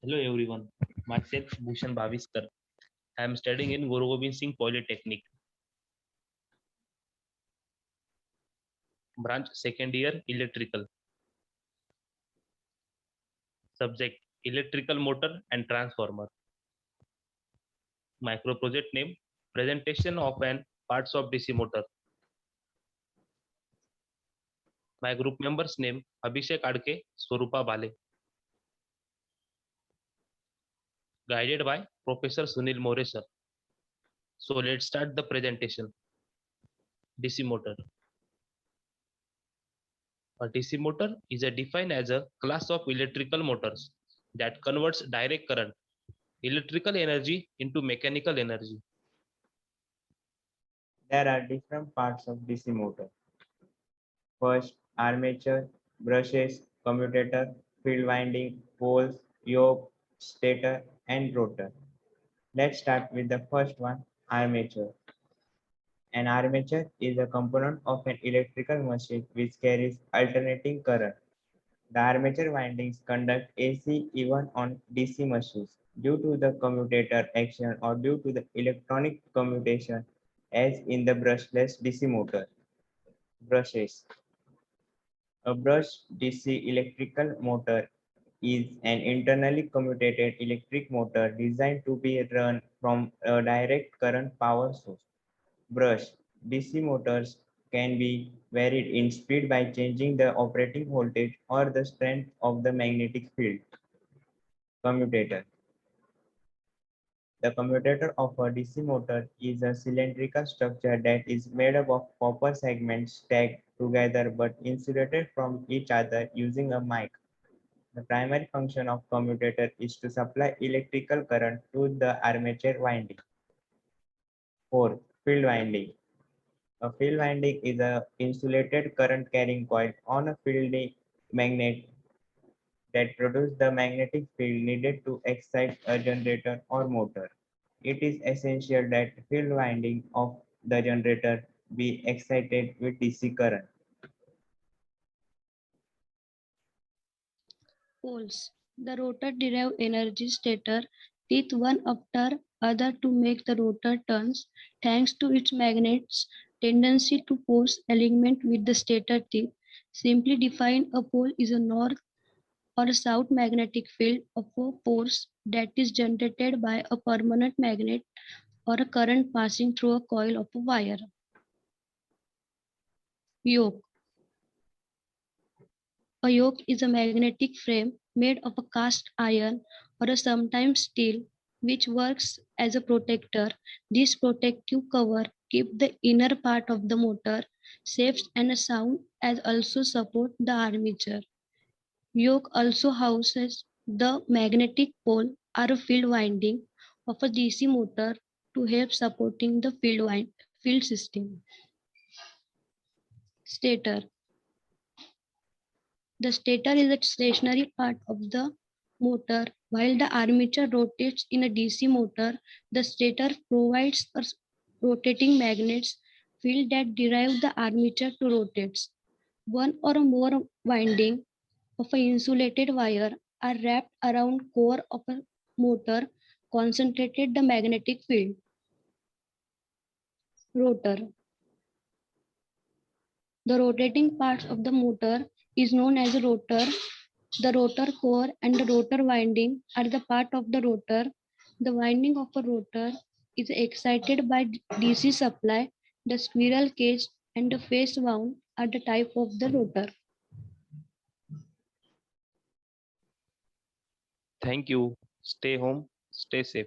Hello everyone, myself Bhushan Bhaviskar. I am studying in Guru Gobind Singh Polytechnic, branch second year electrical. Subject electrical motor and transformer. Micro project name presentation of an parts of DC motor. My group members name Abhishek Adke, Swarupa Bale. Guided by Professor Sunil More sir. So let's start the presentation. DC motor. A DC motor is defined as a class of electrical motors that converts direct current, electrical energy into mechanical energy. There are different parts of DC motor. First, armature, brushes, commutator, field winding, poles, yoke, stator, and rotor. Let's start with the first one, armature. An armature is a component of an electrical machine which carries alternating current. The armature windings conduct AC even on DC machines due to the commutator action or due to the electronic commutation as in the brushless DC motor. Brushes. A brush DC electrical motor is an internally commutated electric motor designed to be run from a direct current power source. Brush DC motors can be varied in speed by changing the operating voltage or the strength of the magnetic field. Commutator. The commutator of a DC motor is a cylindrical structure that is made up of copper segments stacked together but insulated from each other using a mic. The primary function of commutator is to supply electrical current to the armature winding. Fourth, field winding. A field winding is an insulated current carrying coil on a field magnet that produces the magnetic field needed to excite a generator or motor. It is essential that field winding of the generator be excited with DC current. Poles. The rotor derive energy stator teeth one after other to make the rotor turns thanks to its magnet's tendency to force alignment with the stator teeth. Simply defined, a pole is a north or south magnetic field of a force that is generated by a permanent magnet or a current passing through a coil of a wire. Yoke. A yoke is a magnetic frame made of a cast iron or a sometimes steel which works as a protector. This protective cover keeps the inner part of the motor safe and sound as also support the armature. Yoke also houses the magnetic pole or field winding of a DC motor to help supporting the field system. Stator. The stator is a stationary part of the motor. While the armature rotates in a DC motor, the stator provides a rotating magnets field that drive the armature to rotate. One or more winding of an insulated wire are wrapped around core of a motor, concentrated the magnetic field. Rotor. The rotating parts of the motor is known as a rotor. The rotor core and the rotor winding are the part of the rotor. The winding of a rotor is excited by DC supply. The squirrel cage and the face wound are the type of the rotor. Thank you. Stay home, stay safe.